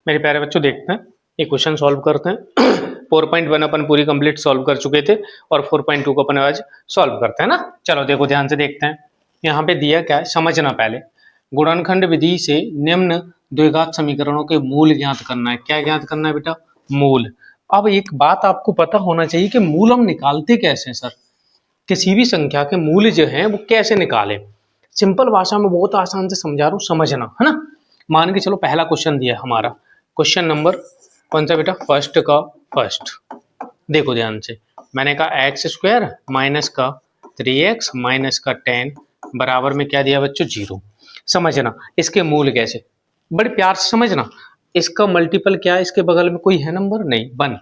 मेरे प्यारे बच्चों देखते हैं ये क्वेश्चन सॉल्व करते हैं। 4.1 अपन पूरी कंप्लीट सॉल्व कर चुके थे और 4.2 को अपन आज सॉल्व करते हैं ना। चलो देखो ध्यान से देखते हैं। यहाँ पे दिया क्या है समझना पहले। गुणनखंड विधि से निम्न द्विघात समीकरणों के मूल ज्ञात करना है। क्या ज्ञात करना है बेटा? मूल। अब एक बात आपको पता होना चाहिए कि मूल हम निकालते कैसे हैं सर। किसी भी संख्या के मूल्य जो है वो कैसे निकाले। सिंपल भाषा में बहुत आसान से समझा रहा हूँ, समझना है ना। मान के चलो पहला क्वेश्चन दिया है हमारा, क्वेश्चन नंबर कौन सा बेटा? फर्स्ट का फर्स्ट। देखो ध्यान से, मैंने कहा एक्स स्क्वायर माइनस का 3x माइनस का 10 बराबर में क्या दिया बच्चों? 0। समझना इसके मूल कैसे, बड़े प्यार से समझना। इसका मल्टीपल क्या है? इसके बगल में कोई है नंबर? नहीं, 1।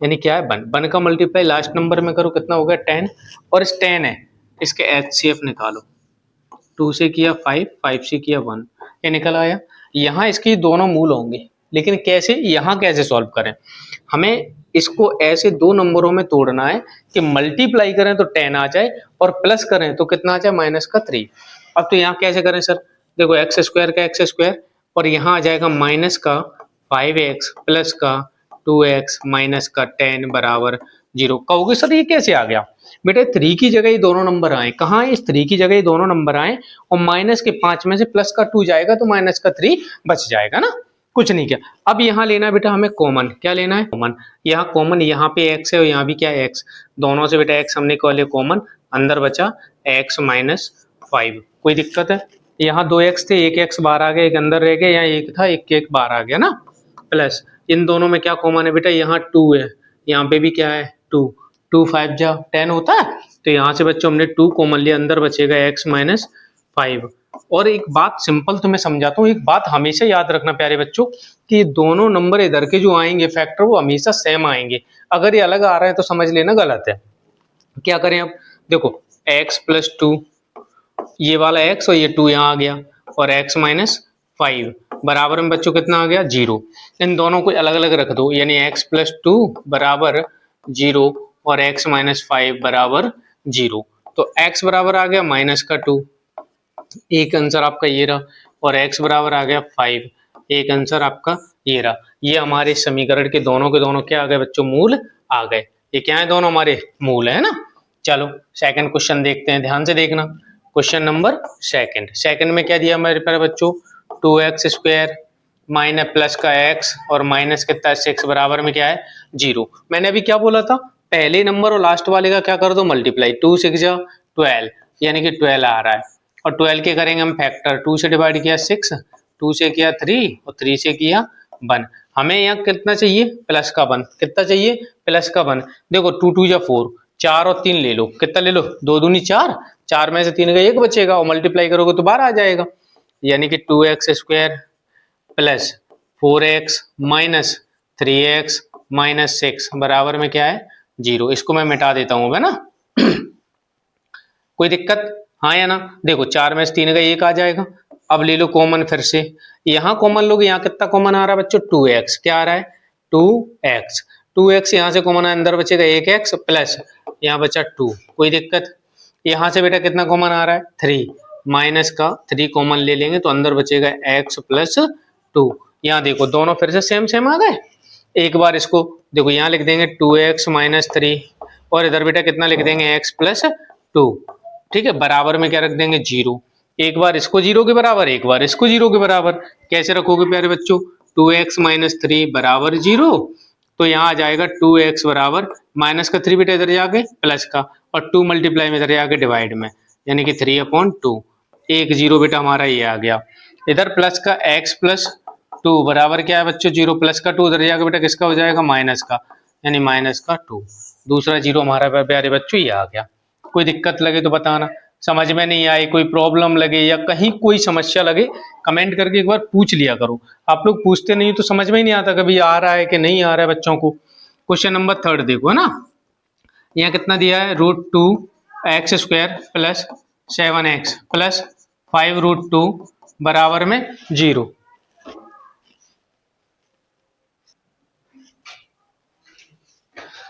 यानी क्या है? 1 का मल्टीप्लाई लास्ट नंबर में करो, कितना हो गया? 10। और इस 10 है, इसके HCF निकालो। 2 से किया 5, 5 से किया 1, ये निकल आया। यहाँ इसके दोनों मूल होंगे, लेकिन कैसे? यहाँ कैसे सॉल्व करें? हमें इसको ऐसे दो नंबरों में तोड़ना है कि मल्टीप्लाई करें तो 10 आ जाए और प्लस करें तो कितना आ जाए? माइनस का 3। अब तो यहाँ कैसे करें सर? देखो एक्स स्क्वायर का एक्स स्क्वायर और यहाँ आ जाएगा माइनस का 5x प्लस का 2x माइनस का 10 बराबर 0। कहोगे सर ये कैसे आ गया? बेटा 3 की जगह ये दोनों नंबर आए। कहाँ? इस 3 की जगह ये दोनों नंबर आए और माइनस के 5 में से प्लस का 2 जाएगा तो माइनस का 3 बच जाएगा ना। कुछ नहीं किया। अब यहाँ लेना है बेटा हमें कॉमन। क्या लेना है? कॉमन। यहाँ कॉमन, यहाँ पे x है और यहाँ भी क्या है? x। दोनों से बेटा x हमने कॉल कॉमन, अंदर बचा x माइनस 5। कोई दिक्कत है? यहाँ 2x थे, एक x बाहर आ गया, एक अंदर रह गया। यहाँ एक था, एक बाहर आ गया ना। प्लस इन दोनों में क्या कॉमन है बेटा? यहाँ 2 है, यहाँ पे भी क्या है? 2। 2 5 जा 10 होता है, तो यहाँ से बच्चों हमने 2 कॉमन लिया, अंदर बचेगा x माइनस 5। और एक बात सिंपल तुम्हें समझाता हूँ, एक बात हमेशा याद रखना प्यारे बच्चों कि ये दोनों नंबर इधर के जो आएंगे फैक्टर वो हमेशा सेम आएंगे। अगर ये अलग आ रहे हैं तो समझ लेना गलत है। क्या करें अब? देखो x प्लस 2, ये वाला x और ये 2 यहाँ आ गया, और x माइनस 5 बराबर में बच्चों कितना आ गया? 0। इन दोनों को अलग अलग रख दो, यानी x प्लस 2 बराबर 0 और x माइनस 5 बराबर 0। तो x बराबर आ गया माइनस का 2, एक आंसर आपका ये रहा, और x बराबर आ गया 5, एक आंसर आपका ये रहा। ये हमारे समीकरण के दोनों क्या आ गए बच्चों? मूल आ गए। ये क्या है? दोनों हमारे मूल है ना। चलो सेकंड क्वेश्चन देखते हैं, ध्यान से देखना। क्वेश्चन नंबर सेकंड में क्या दिया हमारे प्यारे बच्चों? 2x स्क्वायर माइनस प्लस का x और माइनस कितना? 6 बराबर में क्या है? 0। मैंने अभी क्या बोला था? पहले नंबर और लास्ट वाले का क्या कर दो? मल्टीप्लाई। 2 6 जा 12, यानी कि 12 आ रहा है, और 12 के करेंगे हम फैक्टर। 2 से डिवाइड किया 6, 2 से किया 3 और 3 से किया 1। हमें यहाँ कितना चाहिए? प्लस का 1। कितना चाहिए? प्लस का 1। देखो 2 2 जा 4, 4 और 3 ले लो। कितना ले लो? 2 दूनी 4, 4 में से 3 का 1 बचेगा और मल्टीप्लाई करोगे तो 12 आ जाएगा। यानी कि 2x square plus 4x minus 3x minus 6 बराबर में क्या है? 0। इसको मैं मिटा देता हूँ, है ना। कोई दिक्कत? हाँ या ना? देखो 4 में से 3 का 1 आ जाएगा। अब ले लो कॉमन फिर से, यहाँ कॉमन लोगे। यहाँ कितना कॉमन आ रहा है बच्चों? 2x। क्या आ रहा है? 2x। 2x यहाँ से कॉमन अंदर बचेगा 1x प्लस यहाँ बचा 2। कोई दिक्कत? यहाँ से बेटा कितना कॉमन आ रहा है? 3, माइनस का 3 कॉमन ले लेंगे तो अंदर बचेगा x प्लस 2। यहाँ देखो दोनों फिर से सेम आ गए। एक बार इसको देखो यहाँ लिख देंगे 2x माइनस 3, और इधर बेटा कितना लिख देंगे? x plus 2। ठीक है, बराबर में क्या रख देंगे? 0। एक बार इसको 0 के बराबर, एक बार इसको 0 के बराबर। कैसे रखोगे प्यारे बच्चों? 2x माइनस 3 बराबर 0, तो यहाँ आ जाएगा 2x बराबर माइनस का 3 बेटा इधर जाके प्लस का, और 2 मल्टीप्लाई में इधर जाके डिवाइड में, यानी कि 3/2। एक 0 बेटा हमारा ये आ गया। इधर प्लस का x प्लस 2 बराबर क्या है बच्चों? 0। प्लस का 2 इधर जाके बेटा किसका हो जाएगा? माइनस का, यानी माइनस का 2। दूसरा 0 हमारा प्यारे बच्चों ये आ गया। कोई दिक्कत लगे तो बताना, समझ में नहीं आई, कोई प्रॉब्लम लगे या कहीं कोई समस्या लगे, कमेंट करके एक बार पूछ लिया करो। आप लोग पूछते नहीं तो समझ में ही नहीं आता कभी आ रहा है कि नहीं आ रहा है बच्चों को। क्वेश्चन नंबर 3 देखो, है ना। यहाँ कितना दिया है? √2x square plus 7x plus 5√2 बराबर में 0।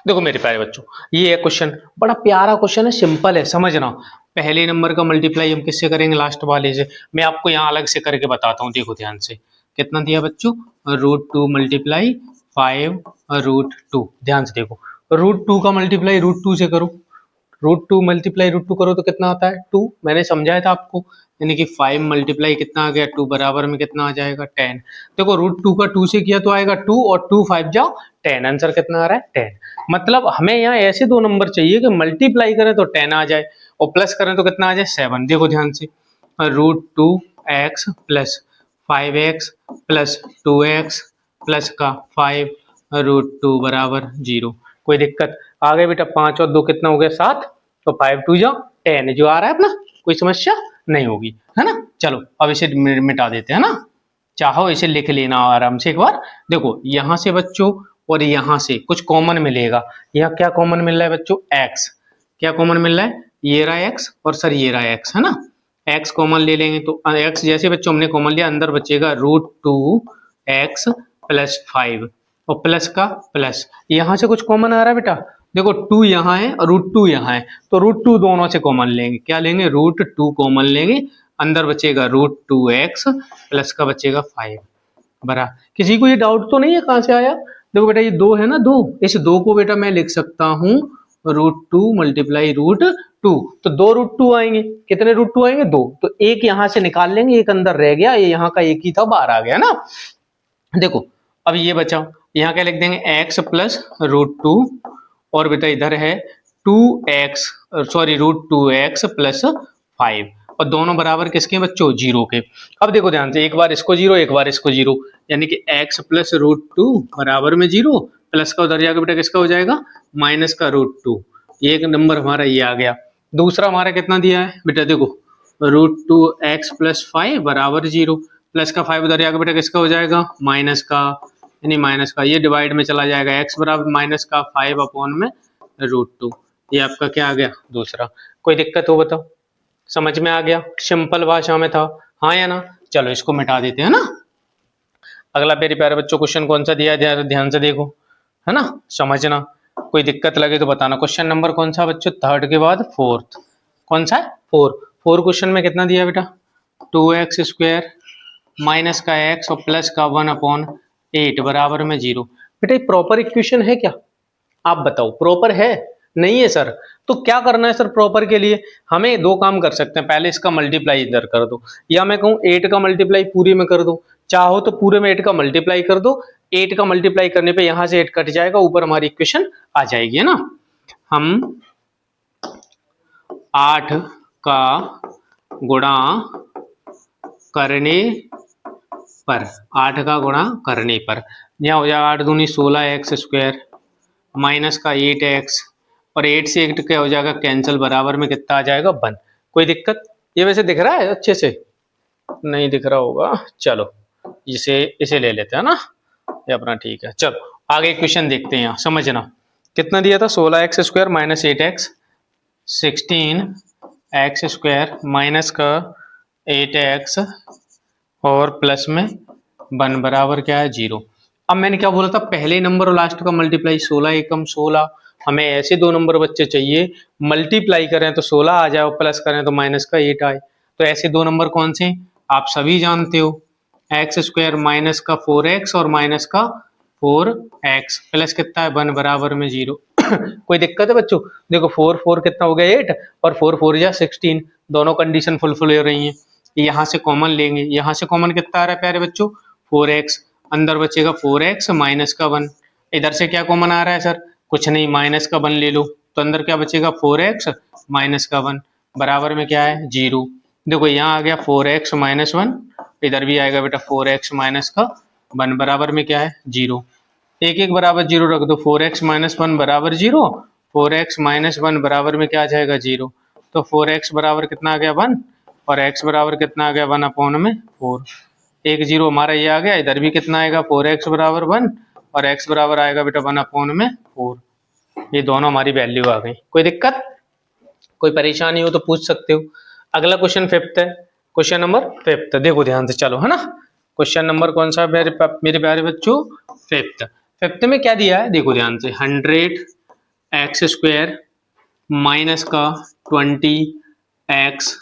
देखो मेरे प्यारे बच्चों, ये है क्वेश्चन, बड़ा प्यारा क्वेश्चन है, सिंपल है, समझना। पहले नंबर का मल्टीप्लाई हम किससे करेंगे? लास्ट वाले से। मैं आपको यहाँ अलग से करके बताता हूँ, देखो ध्यान से। कितना दिया बच्चों, √2 मल्टीप्लाई 5√2। ध्यान से देखो, √2 का मल्टीप्लाई √2 से करो, √2 मल्टीप्लाई √2 करो तो कितना आता है 2। मैंने समझाया था आपको, यानी कि 5 मल्टीप्लाई कितना आ गया 2, बराबर में कितना आ जाएगा 10। देखो √2 का 2 से किया तो आएगा 2 और 2 5 जाओ 10, आंसर कितना आ रहा है 10। मतलब हमें यहाँ ऐसे दो नंबर चाहिए कि मल्टीप्लाई करें तो 10 आ जाए और प्लस करें तो कितना आ जाए 7। देखो ध्यान से, √2x plus 5x plus 2x plus का 5 √2 बराबर 0। कोई दिक्कत? आ गए बेटा, 5 और 2 कितना हो गया 7, तो 5 2 जाओ 10 जो आ रहा है अपना, कोई समस्या नहीं होगी, है ना। चलो अब इसे मिटा देते हैं ना, चाहो इसे लिख लेना आराम से एक बार। देखो यहाँ से बच्चों और यहाँ से कुछ कॉमन मिलेगा। यहाँ क्या कॉमन मिल रहा है बच्चों, x। क्या कॉमन मिल रहा है, ये रहा x और सर ये रहा x, है ना। x कॉमन ले लेंगे तो x जैसे बच्चों हमने कॉमन लिया, अंदर बचेगा √2x प्लस 5 और प्लस का प्लस, यहाँ से कुछ कॉमन आ रहा है बेटा। देखो 2 यहाँ है और √2 यहाँ है, तो √2 दोनों से कॉमन लेंगे। क्या लेंगे, √2 कॉमन लेंगे, अंदर बचेगा √2x प्लस का बचेगा 5 बरा। किसी को ये डाउट तो नहीं है कहाँ से आया? देखो बेटा ये 2 है ना, 2, इस 2 को बेटा मैं लिख सकता हूँ √2 मल्टीप्लाई √2, तो 2 √2 आएंगे। कितने √2 आएंगे, 2, तो एक यहाँ से निकाल लेंगे, एक अंदर रह गया, ये यहाँ का एक ही था, बाहर आ गया ना। देखो अब ये बचाओ, यहाँ क्या लिख देंगे x प्लस √2 और बेटा इधर है 2x सॉरी √2x प्लस 5 और दोनों बराबर किसके बच्चों, 0 के। अब देखो ध्यान से, एक बार इसको 0 एक बार इसको 0, यानी कि x प्लस √2 बराबर में 0, प्लस का उधर जाकर बेटा किसका हो जाएगा, माइनस का √2। एक नंबर हमारा ये आ गया। दूसरा हमारा कितना दिया है बेटा, देखो √2x प्लस 5 बराबर 0, प्लस का 5 उधर जाकर बेटा किसका हो जाएगा, माइनस का, यानी माइनस का ये डिवाइड में चला जाएगा, x बराबर माइनस का 5 अपॉन में √2। ये आपका क्या आ गया, दूसरा। कोई दिक्कत हो बताओ, समझ में आ गया, सिंपल भाषा में था, हाँ या ना। चलो इसको मिटा देते हैं ना। अगला मेरे प्यारे बच्चों क्वेश्चन कौन सा दिया है, ध्यान से देखो, है ना, समझना। कोई दिक्कत लगे तो बताना। क्वेश्चन नंबर कौन सा बच्चों, थर्ड के बाद फोर्थ, कौन सा है, 4 क्वेश्चन में कितना दिया बेटा, 2x² माइनस का x और प्लस का 1/8 बराबर में 0। बेटा ये प्रॉपर इक्वेशन है क्या, आप बताओ, प्रॉपर है? नहीं है सर। तो क्या करना है सर प्रॉपर के लिए, हमें दो काम कर सकते हैं। पहले इसका मल्टीप्लाई इधर कर दो, या मैं कहूँ 8 का मल्टीप्लाई पूरे में कर दो, चाहो तो पूरे में 8 का मल्टीप्लाई कर दो। 8 का मल्टीप्लाई करने पे यहाँ से 8 कट जाएगा, ऊपर हमारी इक्वेशन आ जाएगी, है ना। हम 8 का गुणा करने पर, 8 का गुणा करने पर यहाँ हो जाएगा 8 दूनी 16x² माइनस का 8x और 8 से 8 क्या हो जाएगा कैंसिल, बराबर में कितना आ जाएगा 1। कोई दिक्कत? ये वैसे दिख रहा है अच्छे से, नहीं दिख रहा होगा, चलो इसे ले लेते हैं ना, ये अपना ठीक है। चलो आगे क्वेश्चन देखते हैं, यहाँ समझना। कितना दिया था, 16x² minus 8x, 16x² minus का 8x और प्लस में 1 बराबर क्या है 0। अब मैंने क्या बोला था, पहले नंबर और लास्ट का मल्टीप्लाई, 16 एकम 16। हमें ऐसे दो नंबर बच्चे चाहिए, मल्टीप्लाई करें तो 16 आ जाए और प्लस करें तो माइनस का 8 आए। तो ऐसे दो नंबर कौन से, आप सभी जानते हो, x² माइनस का 4x और माइनस का 4x प्लस कितना है 1 बराबर में 0। कोई दिक्कत है बच्चों? देखो 4 4 कितना हो गया 8 और 4 4 जा 16, दोनों कंडीशन फुलफिल हो रही हैं। यहाँ से कॉमन लेंगे, यहाँ से कॉमन कितना आ रहा है प्यारे बच्चों, 4x, अंदर बचेगा 4x माइनस का 1। इधर से क्या कॉमन आ रहा है सर, कुछ नहीं, माइनस का 1 ले लो, तो अंदर क्या बचेगा 4x माइनस का 1 बराबर में क्या है 0। देखो यहाँ आ गया 4x माइनस 1, इधर भी आएगा बेटा 4x माइनस का 1 बराबर में क्या है 0। एक एक बराबर 0 रख दो, 4x माइनस 1 बराबर 0, 4x माइनस 1 बराबर में क्या आ जाएगा 0। तो 4x बराबर कितना आ गया 1 और x बराबर कितना आ गया 1 अपॉन में 4। एक 0 हमारा ये आ गया, इधर भी कितना आएगा 4x बराबर 1 और x बराबर आएगा बेटा 1 अपॉन में 4। ये दोनों हमारी वैल्यू आ गई। कोई दिक्कत, कोई परेशानी हो तो पूछ सकते हो। अगला क्वेश्चन फिफ्थ है, क्वेश्चन नंबर फिफ्थ, देखो ध्यान से, चलो, है ना। क्वेश्चन नंबर कौन सा मेरे प्यारे बच्चों, फिफ्थ। फिफ्थ में क्या दिया है, देखो ध्यान से, 100x² माइनस का 20x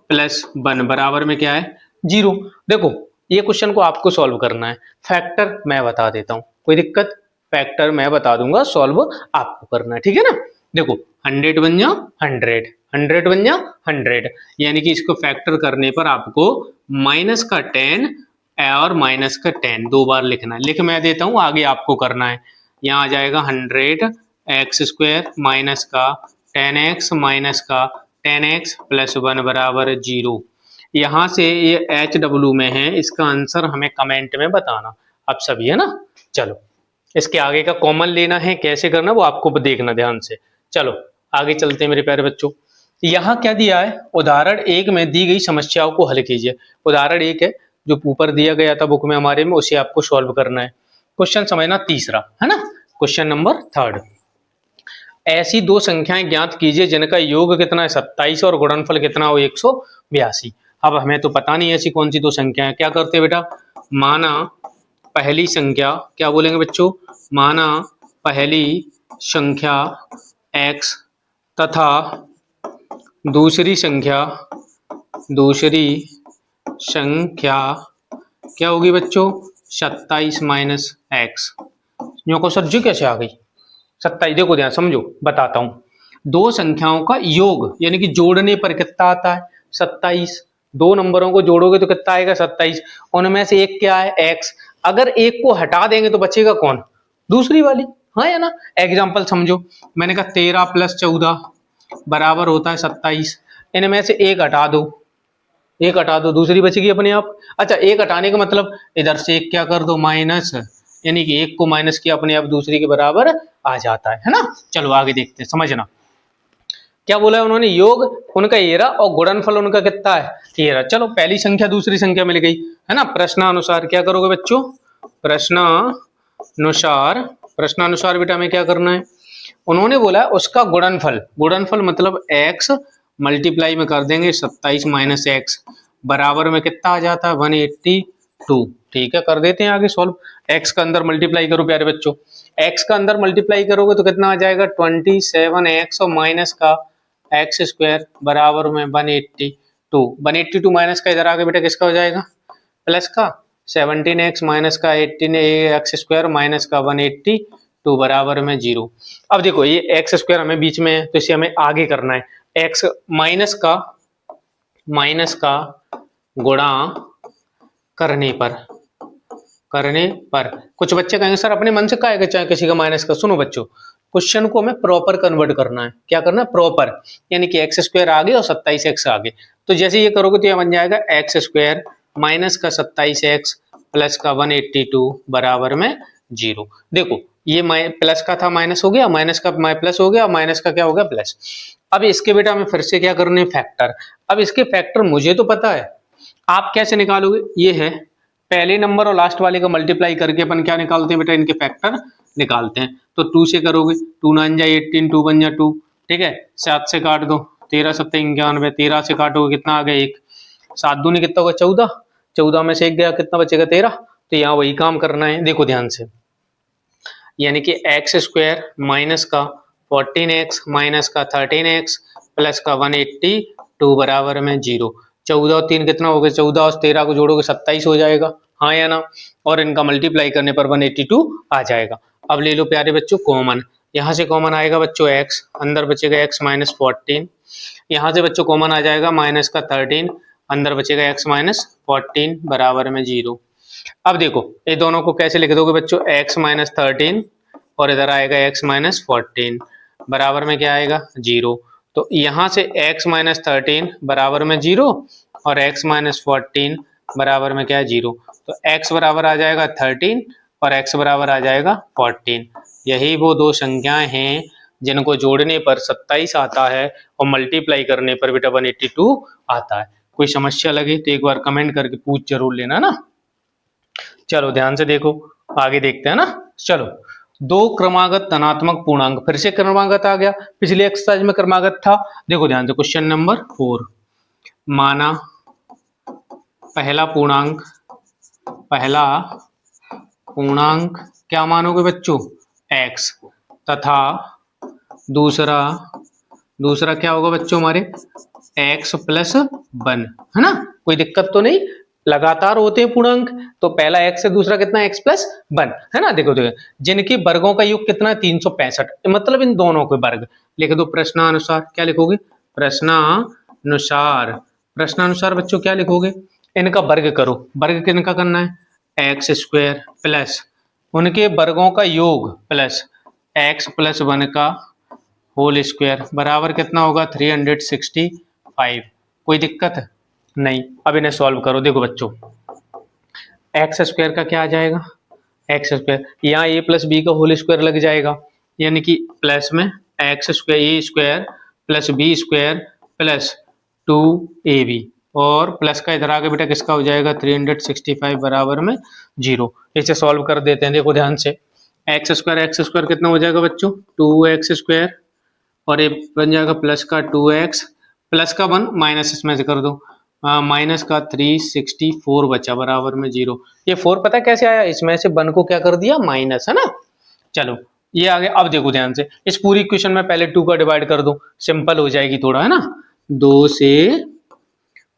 प्लस 1 बराबर में क्या है 0। देखो ये क्वेश्चन को आपको सॉल्व करना है। फैक्टर मैं बता देता हूँ, कोई दिक्कत? फैक्टर मैं बता दूंगा, सॉल्व आपको करना है, ठीक है ना। देखो 100 बन जा 100, 100 बन जा 100, यानी कि इसको फैक्टर करने पर आपको माइनस का 10 और माइनस का 10 दो बार लिखना है। लिख मैं देता हूँ, आगे आपको करना है। यहाँ आ जाएगा 100 एक्स स्क्वायर माइनस का 10x माइनस का 10x प्लस 1 बराबर 0। यहाँ से ये एच डब्ल्यू में है, इसका आंसर हमें कमेंट में बताना। अब सभी है ना। चलो इसके आगे का कॉमन लेना है, कैसे करना वो आपको देखना ध्यान से। चलो आगे चलते हैं मेरे प्यारे बच्चों। यहाँ क्या दिया है, उदाहरण 1 में दी गई समस्याओं को हल कीजिए। उदाहरण 1 है जो ऊपर दिया गया था बुक में हमारे में, उसे आपको सॉल्व करना है। क्वेश्चन समझना तीसरा है ना, क्वेश्चन नंबर 3। ऐसी दो संख्याएं ज्ञात कीजिए जिनका योग कितना है 27 और गुणनफल कितना हो 182। अब हमें तो पता नहीं ऐसी कौन सी दो संख्या है। क्या करते हैं बेटा, माना पहली संख्या, क्या बोलेंगे बच्चों, माना पहली संख्या x तथा दूसरी संख्या क्या होगी बच्चों 27 माइनस एक्स। यूँ को सर जी कैसे आ गई 27? देखो ध्यान समझो, बताता हूं। दो संख्याओं का योग यानी कि जोड़ने पर कितना आता है 27। दो नंबरों को जोड़ोगे तो कितना आएगा 27। उनमें से एक क्या है x। अगर एक को हटा देंगे तो बचेगा कौन, दूसरी वाली, हाँ या ना। एग्जाम्पल समझो, मैंने कहा 13 प्लस 14 बराबर होता है 27। इनमें से एक हटा दो, एक हटा दो, दूसरी बचेगी अपने आप। अच्छा, एक हटाने का मतलब इधर से एक क्या कर दो माइनस, यानी कि एक को माइनस किया अपने आप दूसरी के बराबर आ जाता है ना। चलो आगे देखते हैं, समझना क्या बोला है उन्होंने, योग उनका 13 और गुणनफल उनका कितना है 13। चलो पहली संख्या दूसरी संख्या मिल गई है ना। प्रश्नानुसार क्या करोगे बच्चों, प्रश्नानुसार बेटा हमें क्या करना है। उन्होंने बोला उसका गुणनफल, गुणनफल मतलब x मल्टीप्लाई में कर देंगे 27 माइनस एक्स बराबर में कितना आ जाता है 182। ठीक है, कर देते हैं आगे सॉल्व। x का अंदर मल्टीप्लाई करो प्यारे बच्चों, x का अंदर मल्टीप्लाई करोगे तो कितना आ जाएगा 27x और माइनस का एक्स स्क्वायर बराबर में 182। 182 माइनस का इधर आगे बेटा किसका हो जाएगा, प्लस का 17x माइनस का 18x स्क्वायर माइनस का 182 बराबर में 0। अब देखो ये एक्स स्क्वायर हमें बीच में है तो इसे हमें आगे करना है। एक्स माइनस का गुणा करने पर कुछ बच्चे कहेंगे सर अपने मन से का आएगा चाहे किसी का माइनस का। सुनो बच्चों, क्वेश्चन को हमें प्रॉपर कन्वर्ट करना है। क्या करना है, प्रॉपर, यानी कि एक्स स्क्वायर आगे और 27x आगे। तो जैसे ये करोगे तो यह बन जाएगा एक्स स्क्वायर माइनस का 27x प्लस का 182 बराबर में 0। देखो ये प्लस का था माइनस हो गया, माइनस का प्लस हो गया, माइनस का क्या हो गया प्लस। अब इसके बेटा हमें फिर से क्या करने फैक्टर। अब इसके फैक्टर मुझे तो पता है, आप कैसे निकालोगे, ये है पहले नंबर और लास्ट वाले का मल्टीप्लाई करके अपन क्या निकालते हैं बेटा, इनके फैक्टर निकालते हैं। तो 2 से करोगे 2 9 जा 18, 2 बन जा 2, ठीक है। 7 से काट दो 13 7 91, 13 से काटोगे कितना आ गया 1, 7 दूनी कितना होगा 14, 14 में से 1 गया कितना बचेगा 13। तो यहाँ वही काम करना है, देखो ध्यान से, यानी कि एक्स स्क्वायर माइनस का 14x माइनस का 13x प्लस का 182 बराबर में 0। 14 और 3 कितना हो गया, 14 और 13 को जोड़ोगे 27 हो जाएगा, हाँ या ना। और इनका मल्टीप्लाई करने पर 182 आ जाएगा। अब ले लो प्यारे बच्चों कॉमन, यहाँ से कॉमन आएगा बच्चों x, अंदर बचेगा x माइनस 14। यहाँ से बच्चों कॉमन आ जाएगा माइनस का 13, अंदर बचेगा x माइनस 14 बराबर में 0। अब देखो ये दोनों को कैसे लिख दोगे बच्चों, x माइनस 13 और इधर आएगा x माइनस 14 बराबर में क्या आएगा 0। तो यहाँ से x माइनस 13 बराबर में 0 और x माइनस 14 बराबर में क्या है 0। तो x बराबर आ जाएगा 13 और x बराबर आ जाएगा 14। यही वो दो संख्याएं हैं जिनको जोड़ने पर 27 आता है और मल्टीप्लाई करने पर बेटा 182 आता है। कोई समस्या लगे तो एक बार कमेंट करके पूछ जरूर लेना ना। चलो ध्यान से देखो, आगे देखते हैं ना। चलो दो क्रमागत धनात्मक पूर्णांक, फिर से क्रमागत आ गया, पिछले एक्सरसाइज में क्रमागत था। देखो ध्यान से क्वेश्चन नंबर 4, माना पहला पूर्णांक क्या मानोगे बच्चों x तथा दूसरा क्या होगा बच्चों हमारे x प्लस 1, है ना। कोई दिक्कत तो नहीं, लगातार होते हैं पूर्णांक, तो पहला x है, दूसरा कितना x प्लस 1 है ना। देखो देखो जिनके वर्गों का योग कितना है 365, मतलब इन दोनों के वर्ग लिख दो प्रश्नानुसार। क्या लिखोगे? प्रश्नानुसार। प्रश्नानुसार बच्चों क्या लिखोगे? इनका वर्ग करो। वर्ग किनका करना है? एक्स स्क्वायर प्लस उनके वर्गों का योग प्लस एक्स प्लस 1 का होल स्क्वायर बराबर कितना होगा? 365। कोई दिक्कत नहीं। अब इन्हें सॉल्व करो। देखो बच्चों एक्स स्क्वायर का क्या आ जाएगा? एक्स स्क्वायर, यहाँ ए प्लस बी का होल स्क्वायर लग जाएगा, यानी कि प्लस में x square a square plus b square plus 2ab और प्लस का इधर आगे बेटा किसका हो जाएगा? 365 बराबर में 0। इसे सॉल्व कर देते हैं। देखो ध्यान से, एक्स स्क्वायर कितना हो जाएगा बच्चों? 2x स्क्वायर और ये बन जाएगा प्लस का 2x प्लस का 1 माइनस इसमें से कर दो, माइनस का 364 बचा बराबर में 0। ये 4 पता कैसे आया? इसमें से 1 को क्या कर दिया? माइनस, है ना। चलो ये आ गया। अब देखो ध्यान से, इस पूरी इक्वेशन में पहले 2 का डिवाइड कर दो, सिंपल हो जाएगी थोड़ा, है ना। 2 से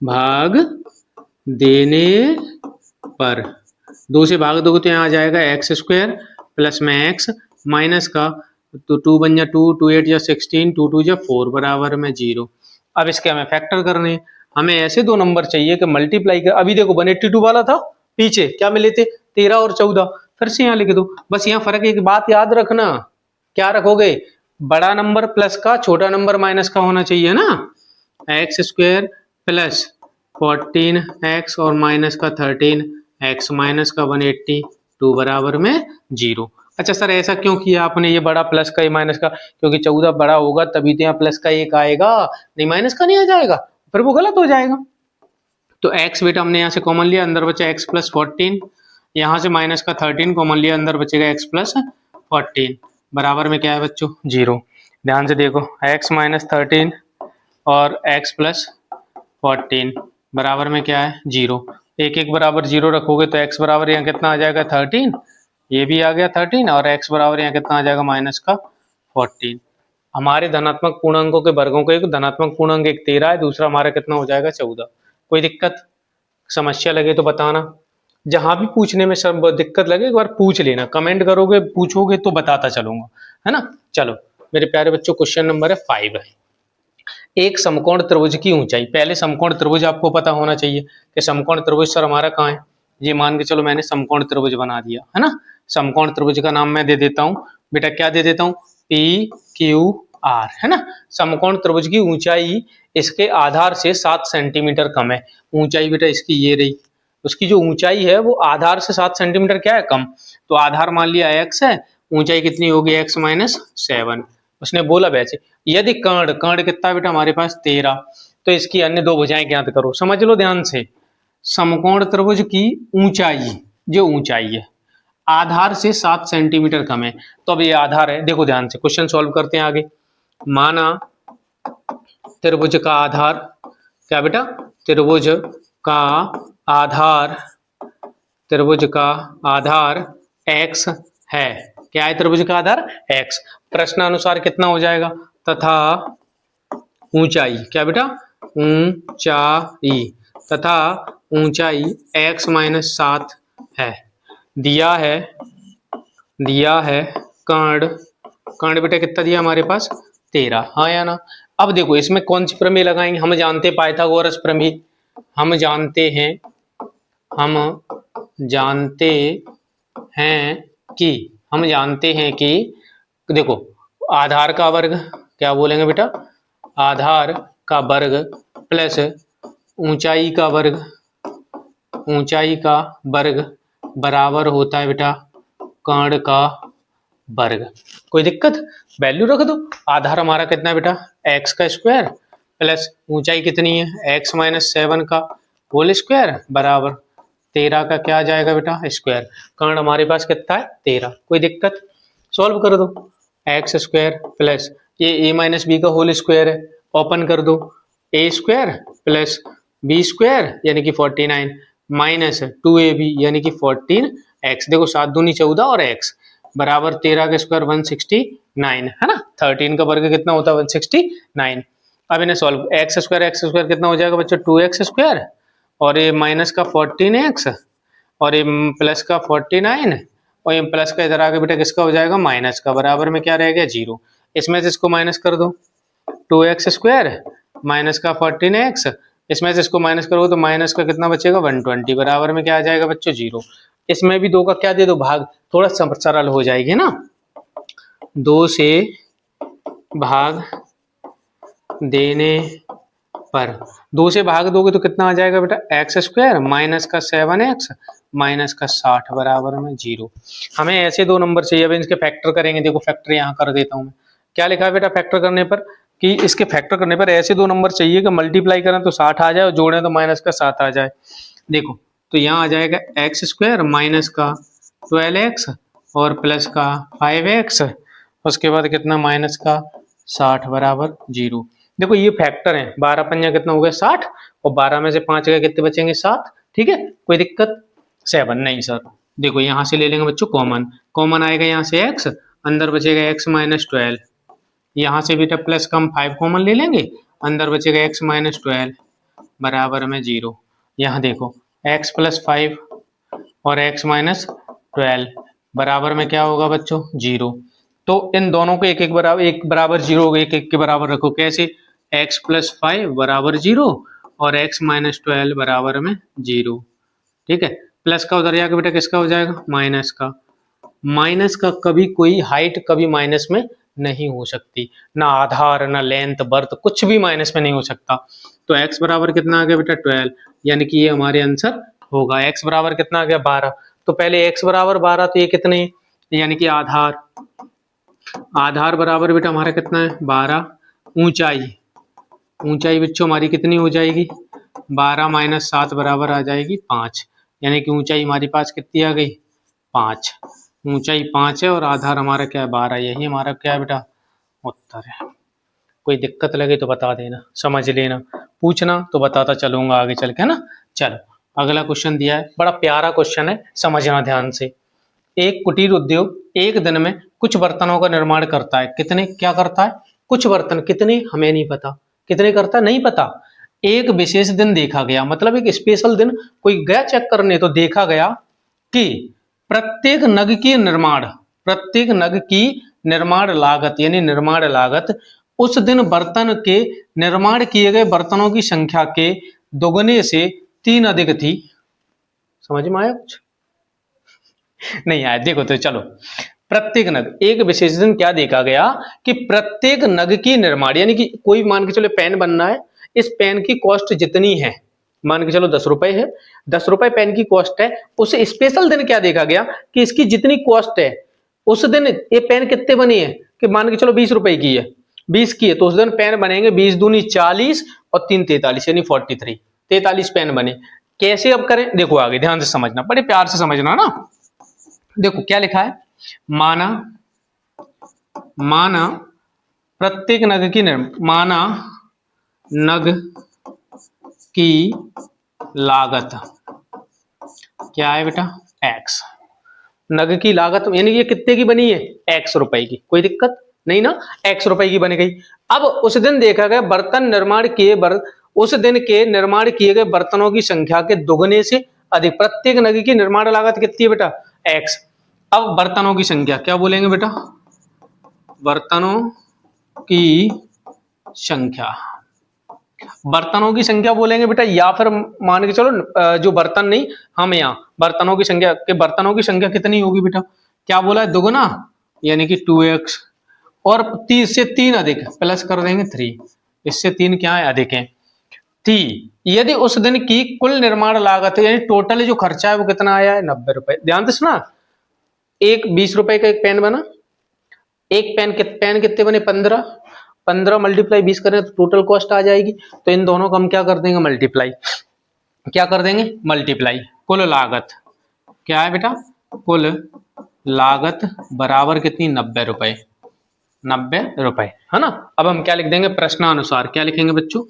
भाग देने पर 2 से भाग दोगे तो यहाँ आ जाएगा एक्स स्क्वायर प्लस में एक्स माइनस का तो 2 बन जा 2, 2 8 या 16, 2 2 जा 4 बराबर में 0। अब इसके हमें फैक्टर करने हैं। हमें ऐसे दो नंबर चाहिए कि मल्टीप्लाई कर। अभी देखो 182 वाला था, पीछे क्या मिले थे? 13 और 14। फिर से यहाँ लिख दो। बस यहाँ फर्क एक बात याद रखना, क्या रखोगे? बड़ा नंबर प्लस का, छोटा नंबर माइनस का होना चाहिए ना। एक्स स्क्वायर प्लस 14x और माइनस का 13x माइनस का 182 बराबर में 0। अच्छा सर ऐसा क्यों किया आपने? ये बड़ा प्लस का ये माइनस का, क्योंकि 14 बड़ा होगा तभी तो यहाँ प्लस का 1 आएगा, नहीं माइनस का नहीं आ जाएगा, फिर वो गलत हो जाएगा। तो x बेटा हमने यहाँ से कॉमन लिया, अंदर बचा x प्लस 14, यहाँ से माइनस का 13 कॉमन लिया, अंदर बचेगा x प्लस 14 बराबर में क्या है बच्चों? 0। ध्यान से देखो x माइनस 13 और x प्लस 14 बराबर में क्या है? 0। एक एक बराबर 0 रखोगे तो x बराबर यहाँ कितना आ जाएगा? 13, ये भी आ गया 13 और x बराबर यहाँ कितना आ जाएगा? माइनस का 14। हमारे धनात्मक पूर्णांकों के वर्गों का एक धनात्मक पूर्णांक एक 13 है, दूसरा हमारा कितना हो जाएगा? 14। कोई दिक्कत समस्या लगे तो बताना। जहां भी पूछने में सब दिक्कत लगे एक बार पूछ लेना, कमेंट करोगे पूछोगे तो बताता चलूंगा, है ना। चलो मेरे प्यारे बच्चों क्वेश्चन नंबर है 5 है। एक समकोण त्रिभुज की ऊंचाई, पहले समकोण त्रिभुज आपको पता होना चाहिए कि समकोण त्रिभुज सर हमारा कहाँ है। ये मान के चलो मैंने समकोण त्रिभुज बना दिया, है ना। समकोण त्रिभुज का नाम मैं दे देता हूँ बेटा, क्या दे देता हूँ? PQR, है ना। समकोण त्रिभुज की ऊंचाई इसके आधार से 7 सेंटीमीटर कम है। ऊंचाई बेटा इसकी ये रही, उसकी जो ऊंचाई है वो आधार से 7 सेंटीमीटर क्या है? कम। तो आधार मान लिया x है, ऊंचाई कितनी होगी? x minus 7। उसने बोला वैसे यदि कर्ण, कर्ण कितना बेटा हमारे पास? 13, तो इसकी अन्य दो भुजाएं ज्ञात करो। समझ लो ध्यान से, समकोण त्रिभुज की ऊंचाई, जो ऊंचाई है आधार से 7 सेंटीमीटर कम है, तो अब ये आधार है। देखो ध्यान से क्वेश्चन सॉल्व करते हैं आगे। माना त्रिभुज का आधार क्या बेटा? त्रिभुज का आधार, त्रिभुज का आधार x है। क्या है त्रिभुज का आधार? x। प्रश्नानुसार कितना हो जाएगा? तथा ऊंचाई, क्या बेटा? ऊंचाई, तथा ऊंचाई x माइनस 7 है। दिया है कर्ण, कर्ण बेटा कितना दिया हमारे पास? 13, हाँ या ना। अब देखो इसमें कौन सी प्रमेय लगाएंगे? हम जानते पाइथागोरस प्रमेय, हम जानते हैं कि देखो आधार का वर्ग, क्या बोलेंगे बेटा? आधार का वर्ग प्लस ऊंचाई का वर्ग बराबर होता है बेटा कर्ण का वर्ग। कोई दिक्कत? वैल्यू रख दो। आधार हमारा कितना है बेटा? x का स्क्वायर प्लस ऊंचाई कितनी है? x माइनस 7 का होल स्क्वायर बराबर 13 का क्या आ जाएगा बेटा? स्क्वायर। कर्ण हमारे पास कितना है? 13। कोई दिक्कत? सॉल्व कर दो। एक्स स्क्वायर प्लस ये a माइनस बी का होल स्क्वायर है, ओपन कर दो, a square plus b square यानी कि 49 माइनस 2ab यानी कि 14x। देखो 7 दूनी 14 और x बराबर 13 का स्क्वायर 169, है ना। 13 का वर्ग कितना होता है? 169। अब इन्हें सॉल्व, एक्स स्क्वायर कितना हो जाएगा बच्चों? 2x स्क्वायर और ये माइनस का 14x और ये प्लस का 49 और ये प्लस का इधर आके बेटा किसका हो जाएगा माइनस का, बराबर में क्या रह गया 0। इसमें से इसको माइनस कर दो 2x स्क्वायर माइनस का 14x, इसमें से इसको माइनस करोगे तो माइनस का कितना बचेगा 120, बराबर में क्या आ जाएगा बच्चों 0। इसमें भी 2 का क्या दे दो भाग, थोड़ा सरल हो जाएगी ना। 2 से भाग देने पर 2 से भाग दोगे तो कितना आ जाएगा बेटा एक्स स्क्वायर माइनस का 7x माइनस का 60 बराबर में 0। हमें ऐसे 2 नंबर चाहिए। अब इसके फैक्टर करेंगे, देखो फैक्टर यहाँ कर देता हूँ मैं। क्या लिखा है बेटा फैक्टर करने पर कि इसके फैक्टर करने पर ऐसे 2 नंबर चाहिए कि मल्टीप्लाई करें तो 60 आ जाए और जोड़ें तो माइनस का 7 आ जाए। देखो तो यहाँ आ जाएगा एक्स स्क्वायर माइनस का 12x और प्लस का 5x, उसके बाद कितना माइनस का 60 बराबर 0। देखो ये फैक्टर है, 12 पंजा कितना हो गया 60 और 12 में से 5 गए कितने बचेंगे 7। ठीक है, कोई दिक्कत 7 नहीं सर। देखो यहाँ से ले लेंगे बच्चों कॉमन, कॉमन आएगा यहाँ से x, अंदर बचेगा x माइनस 12, यहाँ से बेटा प्लस का हम 5 कॉमन ले लेंगे, अंदर बचेगा x माइनस 12 बराबर में 0। यहाँ देखो x प्लस 5 और x माइनस 12 बराबर में क्या होगा बच्चों 0। तो इन दोनों को एक बराबर 0 हो गए, एक के बराबर रखो। कैसे, x प्लस 5 बराबर 0 और x माइनस 12 बराबर में 0। ठीक है, प्लस का उधर जाकर बेटा किसका हो जाएगा माइनस का। माइनस का कभी कोई हाइट कभी माइनस में नहीं हो सकती, ना आधार ना लेंथ बर्थ कुछ भी माइनस में नहीं हो सकता। तो x बराबर कितना आ गया बेटा 12, यानी कि ये हमारे आंसर होगा। x बराबर कितना आ गया 12, तो पहले x बराबर 12 तो ये कितने, यानी कि आधार बराबर बेटा हमारा कितना है 12। ऊंचाई बच्चों हमारी कितनी हो जाएगी 12 माइनस 7 बराबर आ जाएगी 5, यानी कि ऊंचाई हमारे पास कितनी आ गई 5। ऊंचाई 5 है और आधार हमारा क्या है 12, यही हमारा क्या है बेटा उत्तर है। कोई दिक्कत लगे तो बता देना, समझ लेना, पूछना तो बताता चलूंगा आगे चल के, है ना। चलो अगला क्वेश्चन दिया है, बड़ा प्यारा क्वेश्चन है, समझना ध्यान से। एक कुटीर उद्योग एक दिन में कुछ बर्तनों का निर्माण करता है। कितने, क्या करता है, कुछ बर्तन, कितने हमें नहीं पता, कितने करता है नहीं पता। एक विशेष दिन देखा गया, मतलब एक स्पेशल दिन कोई गया चेक करने तो देखा गया कि प्रत्येक नग की निर्माण लागत यानी निर्माण लागत उस दिन बर्तन के निर्माण किए गए बर्तनों की संख्या के दोगुने से 3 अधिक थी। समझ में आया कुछ नहीं आया, देखो तो चलो। प्रत्येक नग, एक विशेष दिन क्या देखा गया कि प्रत्येक नग की निर्माण, यानी कि कोई मान के चलो पेन बनना है, इस पेन की कॉस्ट जितनी है, मान के चलो 10 रुपए है, 10 रुपए पेन की कॉस्ट है। उस स्पेशल दिन क्या देखा गया कि इसकी जितनी कॉस्ट है उस दिन ये पेन कितने बनी है, कि मान के चलो 20 रुपए की है, 20 की है, तो उस दिन पेन बनेंगे 20 दूनी 40 और 3 43 यानी 43, 43 पेन बने। कैसे अब करें, देखो आगे ध्यान से समझना, बड़े प्यार से समझना ना। देखो क्या लिखा है, माना प्रत्येक नग की माना नग की लागत क्या है बेटा x, नग की लागत यानी ये कितने की बनी है x रुपए की, कोई दिक्कत नहीं ना, x रुपए की बन गई। अब उस दिन देखा गया बर्तन निर्माण किए उस दिन के निर्माण किए गए बर्तनों की संख्या के दोगुने से अधिक। प्रत्येक नग की निर्माण लागत कितनी है बेटा x। अब बर्तनों की संख्या क्या बोलेंगे बेटा, बर्तनों की संख्या, बर्तनों की संख्या बोलेंगे बेटा, या फिर मान के चलो जो बर्तन नहीं, हम यहाँ बर्तनों की संख्या के, बर्तनों की संख्या कितनी होगी बेटा, क्या बोला है दुगुना यानी कि 2x और 30 से 3 अधिक प्लस कर देंगे 3, इससे 3 क्या है अधिक है थी। यदि उस दिन की कुल निर्माण लागत यानी टोटल जो खर्चा है वो कितना आया है 90 रुपए। ध्यान से सुना, एक 20 रुपए का एक पेन बना, एक पेन कितने बने 15 मल्टीप्लाई 20 करें तो टोटल कॉस्ट आ जाएगी। तो इन दोनों को हम क्या कर देंगे मल्टीप्लाई, क्या कर देंगे मल्टीप्लाई। कुल लागत क्या है बेटा, कुल लागत बराबर कितनी 90 रुपए, 90 रुपए है ना। अब हम क्या लिख देंगे प्रश्नानुसार, क्या लिखेंगे बच्चों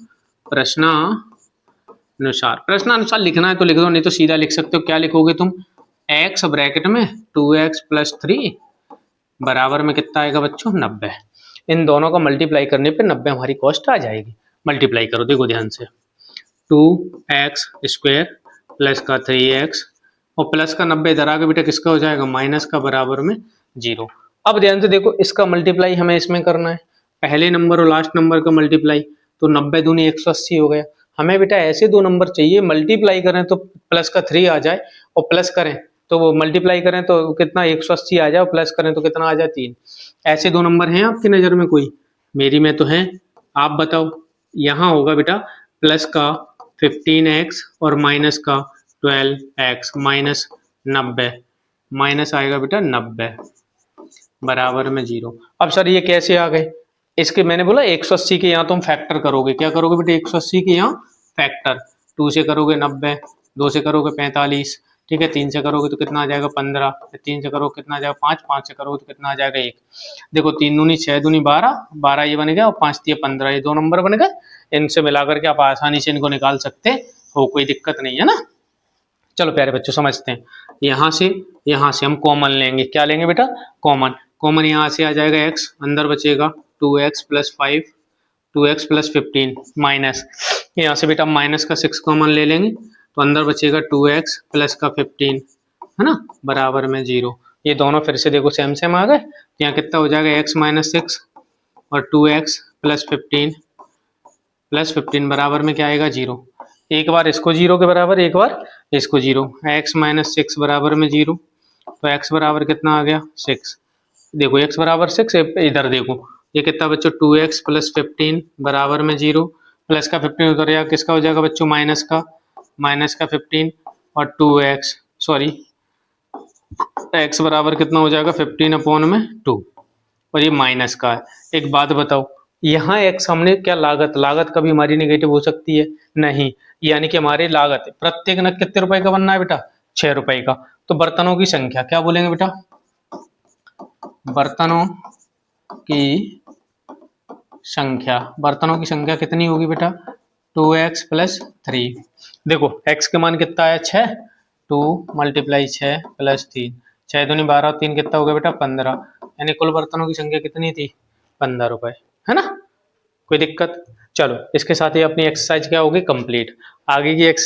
प्रश्नानुसार। प्रश्नानुसार लिखना है तो लिख दो, नहीं तो सीधा लिख सकते हो। क्या लिखोगे तुम x ब्रैकेट में 2x प्लस 3 बराबर में कितना आएगा बच्चों 90। इन दोनों का मल्टीप्लाई करने पे 90 हमारी कॉस्ट आ जाएगी। मल्टीप्लाई करो, देखो ध्यान से 2x² प्लस का 3x और प्लस का 90 इधर आके बेटा किसका हो जाएगा, माइनस का, बराबर में 0। अब ध्यान से देखो, इसका मल्टीप्लाई हमें इसमें करना है, पहले नंबर और लास्ट नंबर का मल्टीप्लाई, तो 90 दूनी 180 हो गया। हमें बेटा ऐसे दो नंबर चाहिए, मल्टीप्लाई करें तो प्लस का 3 आ जाए और प्लस करें तो वो मल्टीप्लाई करें तो कितना 180 आ जाए और प्लस करें तो कितना आ जाए 3। ऐसे दो नंबर हैं आपकी नज़र में कोई? मेरी में तो है, आप बताओ। यहाँ होगा बेटा प्लस का 15x और माइनस का 12x माइनस 90, माइनस आएगा बेटा 90 बराबर में 0। अब सर ये कैसे आ गए? इसके मैंने बोला 180 के यहाँ तुम फैक्टर करोगे, क्या करोगे बेटा 180 के यहाँ फैक्टर, 2 से करोगे 90, 2 से करोगे 45, ठीक है, 3 से करोगे तो कितना आ जाएगा 15, 3 से करोगे कितना आ जाएगा 5, 5 से करोगे तो कितना आ जाएगा 1। देखो 3 दूनी 6 दूनी 12, 12 ये बन गया और 5 दिए 15, ये दो नंबर बन गए। इनसे मिलाकर के आप आसानी से इनको निकाल सकते हो, कोई दिक्कत नहीं है ना। चलो प्यारे बच्चों समझते हैं, यहाँ से हम कॉमन लेंगे, क्या लेंगे बेटा, कॉमन। कॉमन यहाँ से आ जाएगा x, अंदर बचेगा 2x plus 5, 2x plus 15 minus, यहाँ से बेटा माइनस का 6 कॉमन ले लेंगे तो अंदर बचेगा 2x प्लस का 15, है ना, बराबर में 0। ये दोनों फिर से देखो सेम सेम आ गए, तो यहाँ कितना हो जाएगा x माइनस 6 और 2x प्लस 15 बराबर में क्या आएगा 0। एक बार इसको 0 के बराबर, एक बार इसको 0, x माइनस 6 बराबर में 0, तो x बराबर कितना आ गया 6। देखो x बराबर 6, इधर देखो ये कितना बच्चों 2x प्लस 15 बराबर में 0, प्लस का 15 उधर जाएगा, किसका हो जाएगा बच्चों माइनस का 15 और 2x सॉरी x बराबर कितना हो जाएगा 15 अपॉन में 2 और ये माइनस का है। एक बात बताओ, यहाँ x हमने क्या लागत कभी हमारी नेगेटिव हो सकती है? नहीं, यानी कि हमारी लागत प्रत्येक नग कितने रुपए का बनना है बेटा, 6 रुपए का। तो बर्तनों की संख्या क्या बोलेंगे बेटा, बर्तनों की संख्या कितनी होगी बेटा 2x प्लस 3। देखो x के मान कितना है 6, 2 मल्टीप्लाई 6 प्लस 3, 6 दूनी 12 और 3 कितना हो गया बेटा 15, यानी कुल बर्तनों की संख्या कितनी थी 15 रुपए, है ना, कोई दिक्कत? चलो इसके साथ ही अपनी एक्सरसाइज क्या होगी कंप्लीट। आगे की